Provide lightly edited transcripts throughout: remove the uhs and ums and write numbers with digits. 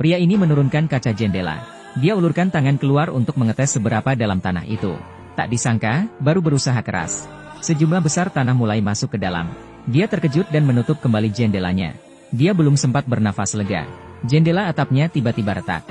Pria ini menurunkan kaca jendela. Dia ulurkan tangan keluar untuk mengetes seberapa dalam tanah itu. Tak disangka, baru berusaha keras, sejumlah besar tanah mulai masuk ke dalam. Dia terkejut dan menutup kembali jendelanya. Dia belum sempat bernafas lega. Jendela atapnya tiba-tiba retak.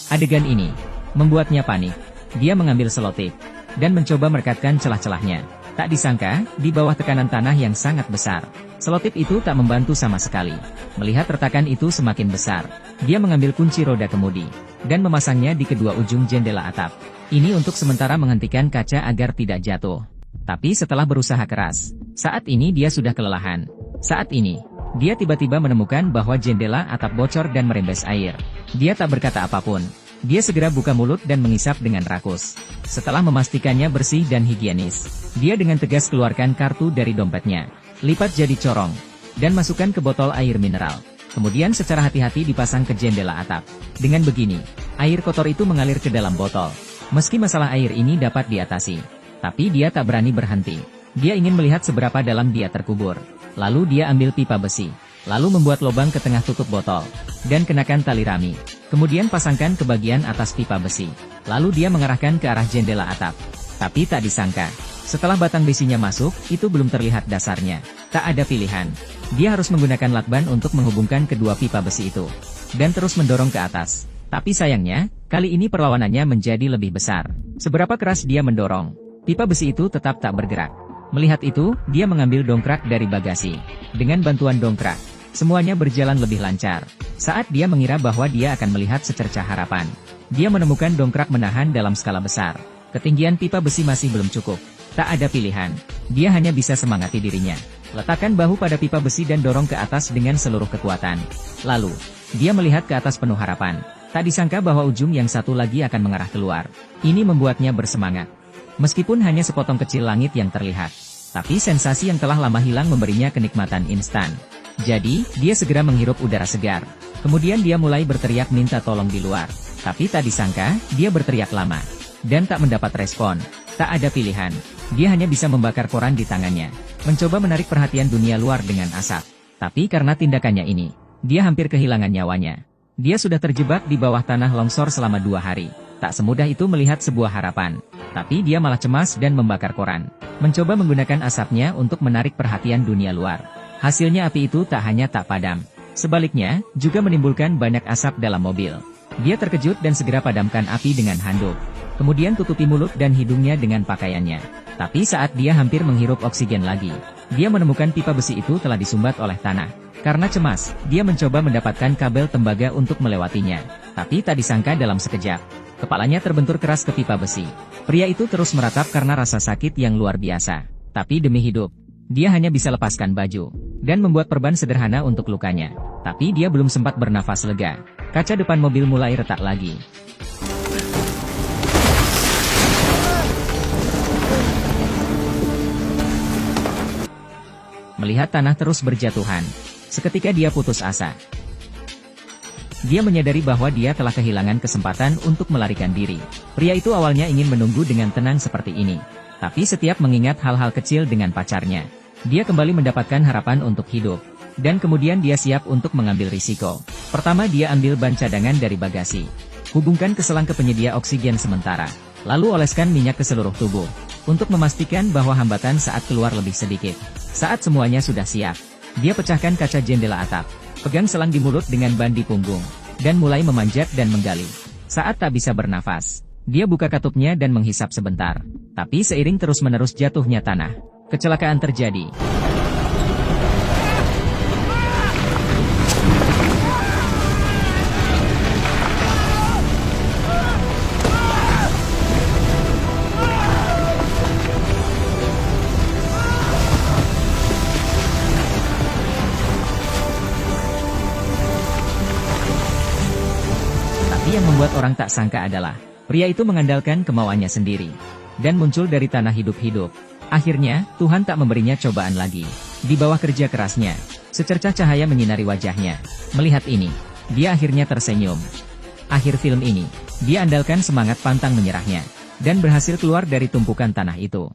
Adegan ini membuatnya panik. Dia mengambil selotip dan mencoba merekatkan celah-celahnya. Tak disangka, di bawah tekanan tanah yang sangat besar, selotip itu tak membantu sama sekali. Melihat retakan itu semakin besar, dia mengambil kunci roda kemudi dan memasangnya di kedua ujung jendela atap. Ini untuk sementara menghentikan kaca agar tidak jatuh. Tapi setelah berusaha keras, saat ini dia sudah kelelahan. Saat ini, dia tiba-tiba menemukan bahwa jendela atap bocor dan merembes air. Dia tak berkata apapun. Dia segera buka mulut dan mengisap dengan rakus. Setelah memastikannya bersih dan higienis, dia dengan tegas keluarkan kartu dari dompetnya, lipat jadi corong, dan masukkan ke botol air mineral. Kemudian secara hati-hati dipasang ke jendela atap. Dengan begini, air kotor itu mengalir ke dalam botol. Meski masalah air ini dapat diatasi, tapi dia tak berani berhenti. Dia ingin melihat seberapa dalam dia terkubur. Lalu dia ambil pipa besi, lalu membuat lubang ke tengah tutup botol, dan kenakan tali rami. Kemudian pasangkan ke bagian atas pipa besi. Lalu dia mengarahkan ke arah jendela atap. Tapi tak disangka, setelah batang besinya masuk, itu belum terlihat dasarnya. Tak ada pilihan. Dia harus menggunakan lakban untuk menghubungkan kedua pipa besi itu, dan terus mendorong ke atas. Tapi sayangnya, kali ini perlawanannya menjadi lebih besar. Seberapa keras dia mendorong, pipa besi itu tetap tak bergerak. Melihat itu, dia mengambil dongkrak dari bagasi. Dengan bantuan dongkrak, semuanya berjalan lebih lancar. Saat dia mengira bahwa dia akan melihat secercah harapan, dia menemukan dongkrak menahan dalam skala besar. Ketinggian pipa besi masih belum cukup. Tak ada pilihan. Dia hanya bisa semangati dirinya. Letakkan bahu pada pipa besi dan dorong ke atas dengan seluruh kekuatan. Lalu, dia melihat ke atas penuh harapan. Tak disangka bahwa ujung yang satu lagi akan mengarah keluar. Ini membuatnya bersemangat. Meskipun hanya sepotong kecil langit yang terlihat, tapi sensasi yang telah lama hilang memberinya kenikmatan instan. Jadi, dia segera menghirup udara segar. Kemudian dia mulai berteriak minta tolong di luar. Tapi tak disangka, dia berteriak lama dan tak mendapat respon. Tak ada pilihan. Dia hanya bisa membakar koran di tangannya, mencoba menarik perhatian dunia luar dengan asap. Tapi karena tindakannya ini, dia hampir kehilangan nyawanya. Dia sudah terjebak di bawah tanah longsor selama 2 hari. Tak semudah itu melihat sebuah harapan. Tapi dia malah cemas dan membakar koran, mencoba menggunakan asapnya untuk menarik perhatian dunia luar. Hasilnya api itu tak hanya tak padam, sebaliknya, juga menimbulkan banyak asap dalam mobil. Dia terkejut dan segera padamkan api dengan handuk. Kemudian tutupi mulut dan hidungnya dengan pakaiannya. Tapi saat dia hampir menghirup oksigen lagi, dia menemukan pipa besi itu telah disumbat oleh tanah. Karena cemas, dia mencoba mendapatkan kabel tembaga untuk melewatinya. Tapi tak disangka dalam sekejap, kepalanya terbentur keras ke pipa besi. Pria itu terus meratap karena rasa sakit yang luar biasa. Tapi demi hidup, dia hanya bisa lepaskan baju dan membuat perban sederhana untuk lukanya. Tapi dia belum sempat bernafas lega. Kaca depan mobil mulai retak lagi. Melihat tanah terus berjatuhan, seketika dia putus asa. Dia menyadari bahwa dia telah kehilangan kesempatan untuk melarikan diri. Pria itu awalnya ingin menunggu dengan tenang seperti ini. Tapi setiap mengingat hal-hal kecil dengan pacarnya, dia kembali mendapatkan harapan untuk hidup. Dan kemudian dia siap untuk mengambil risiko. Pertama dia ambil ban cadangan dari bagasi. Hubungkan ke selang ke penyedia oksigen sementara. Lalu oleskan minyak ke seluruh tubuh. Untuk memastikan bahwa hambatan saat keluar lebih sedikit. Saat semuanya sudah siap, dia pecahkan kaca jendela atap. Pegang selang di mulut dengan ban di punggung, dan mulai memanjat dan menggali. Saat tak bisa bernafas, dia buka katupnya dan menghisap sebentar. Tapi seiring terus-menerus jatuhnya tanah, kecelakaan terjadi. Yang membuat orang tak sangka adalah, pria itu mengandalkan kemauannya sendiri, dan muncul dari tanah hidup-hidup. Akhirnya, Tuhan tak memberinya cobaan lagi. Di bawah kerja kerasnya, secercah cahaya menyinari wajahnya. Melihat ini, dia akhirnya tersenyum. Akhir film ini, dia andalkan semangat pantang menyerahnya, dan berhasil keluar dari tumpukan tanah itu.